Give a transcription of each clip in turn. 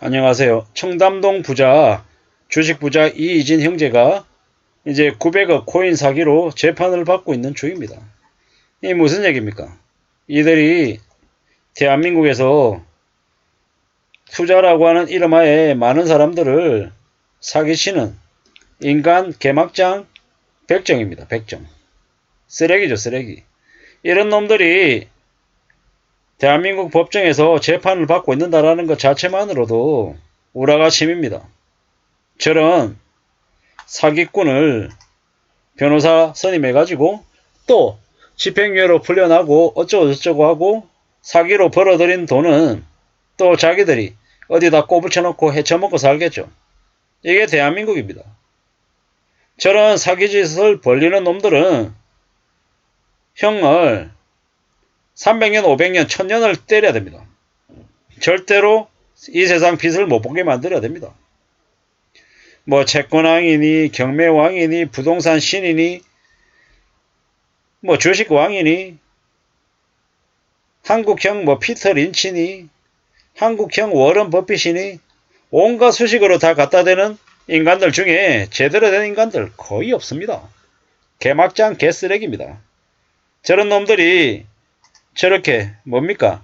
안녕하세요. 청담동 부자, 주식 부자 이희진 형제가 이제 900억 코인 사기로 재판을 받고 있는 중입니다. 이게 무슨 얘기입니까? 이들이 대한민국에서 투자라고 하는 이름하에 많은 사람들을 사기치는 인간 개막장 백정입니다. 백정. 쓰레기죠, 쓰레기. 이런 놈들이 대한민국 법정에서 재판을 받고 있는다라는 것 자체만으로도 우라가침입니다. 저런 사기꾼을 변호사 선임해가지고 또 집행유예로 풀려나고 어쩌고저쩌고 하고 사기로 벌어들인 돈은 또 자기들이 어디다 꼬부쳐놓고 헤쳐먹고 살겠죠. 이게 대한민국입니다. 저런 사기짓을 벌리는 놈들은 형을 300년, 500년, 1000년을 때려야 됩니다. 절대로 이 세상 빛을 못 보게 만들어야 됩니다. 뭐 채권왕이니 경매왕이니 부동산 신이니 뭐 주식왕이니 한국형 뭐 피터 린치니 한국형 워런 버핏이니 온갖 수식으로 다 갖다 대는 인간들 중에 제대로 된 인간들 거의 없습니다. 개막장 개쓰레기입니다. 저런 놈들이 저렇게 뭡니까?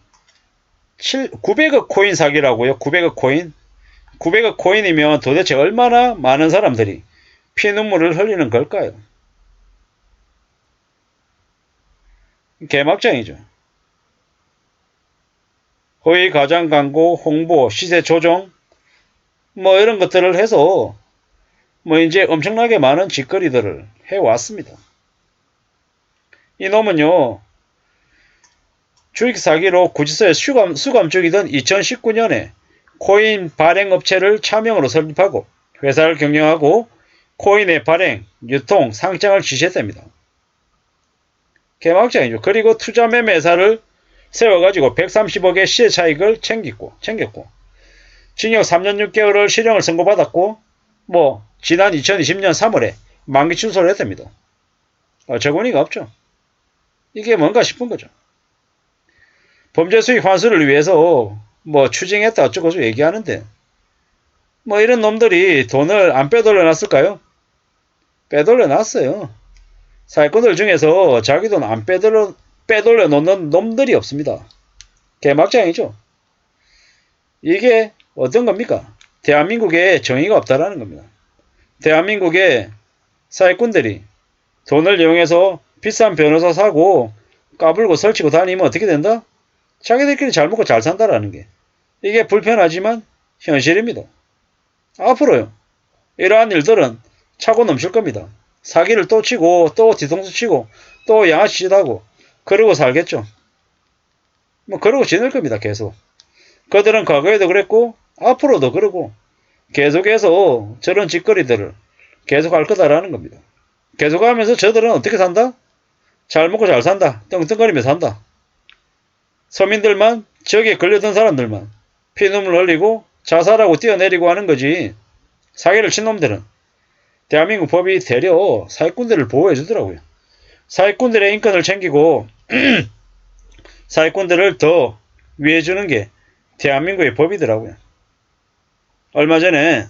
900억 코인 사기라고요? 900억 코인? 900억 코인이면 도대체 얼마나 많은 사람들이 피눈물을 흘리는 걸까요? 개막장이죠. 허위 가장 광고, 홍보, 시세 조정 뭐 이런 것들을 해서 뭐 이제 엄청나게 많은 짓거리들을 해왔습니다. 이놈은요. 주식 사기로 구치소에 수감 중이던 2019년에 코인 발행업체를 차명으로 설립하고 회사를 경영하고 코인의 발행, 유통, 상장을 지시했답니다. 개막장이죠. 그리고 투자 매매사를 세워가지고 130억의 시세 차익을 챙겼고 징역 3년 6개월을 실형을 선고받았고 뭐 지난 2020년 3월에 만기 출소를 했답니다. 어처구니가 없죠. 이게 뭔가 싶은 거죠. 범죄 수익 환수를 위해서 뭐 추징했다 어쩌고저쩌고 얘기하는데 뭐 이런 놈들이 돈을 안 빼돌려 놨을까요? 빼돌려 놨어요. 사기꾼들 중에서 자기 돈 안 빼돌려 놓는 놈들이 없습니다. 개막장이죠. 이게 어떤 겁니까? 대한민국에 정의가 없다라는 겁니다. 대한민국에 사기꾼들이 돈을 이용해서 비싼 변호사 사고 까불고 설치고 다니면 어떻게 된다? 자기들끼리 잘 먹고 잘 산다라는 게 이게 불편하지만 현실입니다. 앞으로요. 이러한 일들은 차고 넘칠 겁니다. 사기를 또 치고 또 뒤통수 치고 또 양아치짓하고 그러고 살겠죠. 뭐 그러고 지낼 겁니다. 계속. 그들은 과거에도 그랬고 앞으로도 그러고 계속해서 저런 짓거리들을 계속할 거다라는 겁니다. 계속하면서 저들은 어떻게 산다? 잘 먹고 잘 산다. 떵떵거리며 산다. 서민들만 저기에 걸려든 사람들만 피눈물 흘리고 자살하고 뛰어내리고 하는 거지. 사기를 친 놈들은 대한민국 법이 되려 사기꾼들을 보호해 주더라고요. 사기꾼들의 인권을 챙기고 사기꾼들을 더 위해 주는 게 대한민국의 법이더라고요. 얼마 전에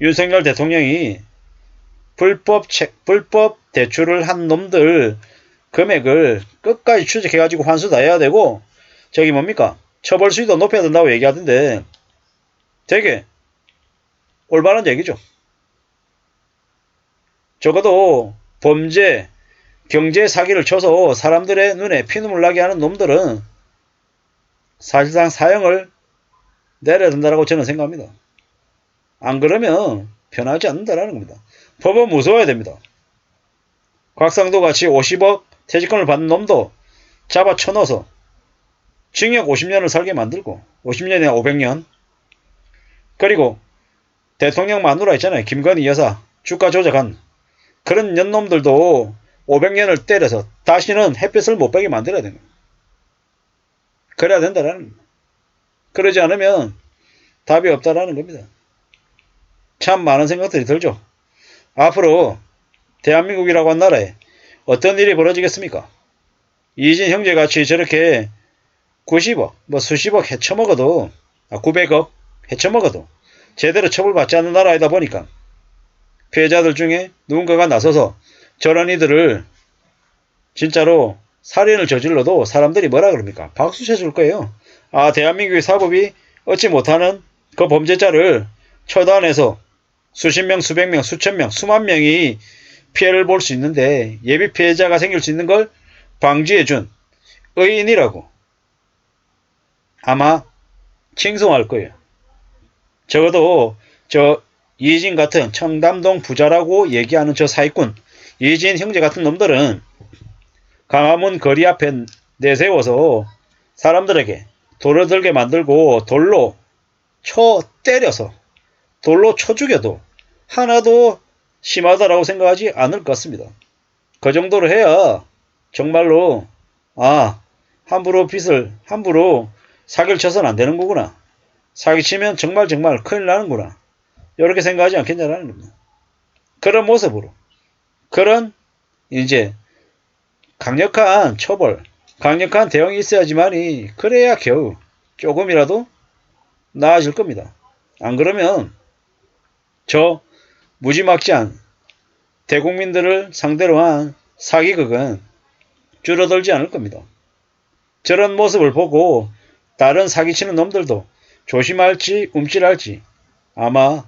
윤석열 대통령이 불법 대출을 한 놈들 금액을 끝까지 추적해가지고 환수 다 해야 되고 저기 뭡니까? 처벌 수위도 높여야 된다고 얘기하던데 되게 올바른 얘기죠. 적어도 범죄, 경제 사기를 쳐서 사람들의 눈에 피눈물 나게 하는 놈들은 사실상 사형을 내려야 된다고 저는 생각합니다. 안 그러면 편하지 않는다라는 겁니다. 법은 무서워야 됩니다. 곽상도 같이 50억 퇴직금을 받는 놈도 잡아 쳐넣어서 징역 50년을 살게 만들고 50년이나 500년 그리고 대통령 마누라 있잖아요. 김건희 여사 주가 조작한 그런 년놈들도 500년을 때려서 다시는 햇빛을 못 보게 만들어야 됩니다. 그래야 된다라는 겁니다. 그러지 않으면 답이 없다라는 겁니다. 참 많은 생각들이 들죠. 앞으로 대한민국이라고 한 나라에 어떤 일이 벌어지겠습니까? 이진 형제같이 저렇게 90억, 뭐 수십억 해쳐먹어도 900억 헤쳐먹어도 제대로 처벌받지 않는 나라이다 보니까 피해자들 중에 누군가가 나서서 저런 이들을 진짜로 살인을 저질러도 사람들이 뭐라 그럽니까? 박수 쳐줄 거예요. 아, 대한민국의 사법이 얻지 못하는 그 범죄자를 처단해서 수십 명, 수백 명, 수천 명, 수만 명이 피해를 볼 수 있는데 예비 피해자가 생길 수 있는 걸 방지해준 의인이라고 아마 칭송할 거예요. 적어도 저 이진 같은 청담동 부자라고 얘기하는 저 사기꾼 이진 형제 같은 놈들은 광화문 거리 앞에 내세워서 사람들에게 돌을 들게 만들고 돌로 때려서 돌로 쳐 죽여도 하나도 심하다라고 생각하지 않을 것 같습니다. 그 정도로 해야 정말로 함부로 사기를 쳐서는 안 되는 거구나. 사기치면 정말 큰일 나는구나. 이렇게 생각하지 않겠냐라는 겁니다. 그런 모습으로 그런 이제 강력한 처벌, 강력한 대응이 있어야지만이 그래야 겨우 조금이라도 나아질 겁니다. 안 그러면 저 무지막지한 대국민들을 상대로 한 사기극은 줄어들지 않을 겁니다. 저런 모습을 보고 다른 사기치는 놈들도 조심할지 움찔할지 아마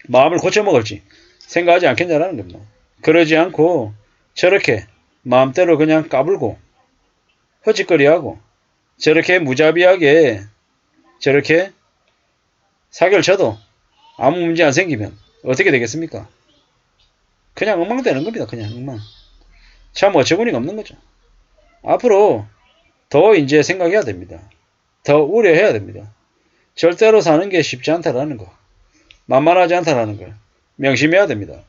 마음을 고쳐먹을지 생각하지 않겠냐라는 겁니다. 그러지 않고 저렇게 마음대로 그냥 까불고 허짓거리하고 저렇게 무자비하게 저렇게 사기를 쳐도 아무 문제 안 생기면 어떻게 되겠습니까? 그냥 엉망되는 겁니다. 그냥 엉망. 참 어처구니가 없는 거죠. 앞으로 더 이제 생각해야 됩니다. 더 우려해야 됩니다. 절대로 사는 게 쉽지 않다라는 거. 만만하지 않다라는 걸 명심해야 됩니다.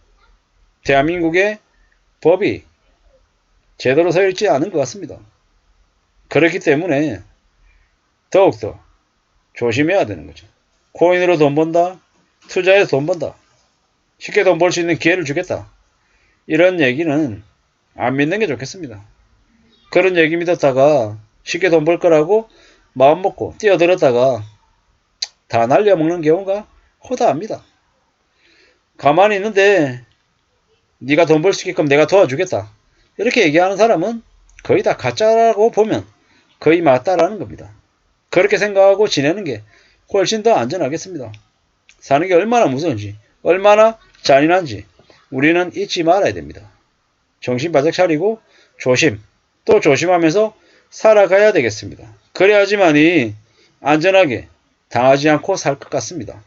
대한민국의 법이 제대로 서 있지 않은 것 같습니다. 그렇기 때문에 더욱더 조심해야 되는 거죠. 코인으로 돈 번다. 투자해서 돈 번다. 쉽게 돈 벌 수 있는 기회를 주겠다. 이런 얘기는 안 믿는 게 좋겠습니다. 그런 얘기 믿었다가 쉽게 돈 벌 거라고 마음 먹고 뛰어들었다가 다 날려먹는 경우가 허다합니다. 가만히 있는데 네가 돈 벌 수 있게끔 내가 도와주겠다. 이렇게 얘기하는 사람은 거의 다 가짜라고 보면 거의 맞다라는 겁니다. 그렇게 생각하고 지내는 게 훨씬 더 안전하겠습니다. 사는 게 얼마나 무서운지, 얼마나 잔인한지 우리는 잊지 말아야 됩니다. 정신 바짝 차리고 조심, 또 조심하면서 살아가야 되겠습니다. 그래야지만이 안전하게 당하지 않고 살 것 같습니다.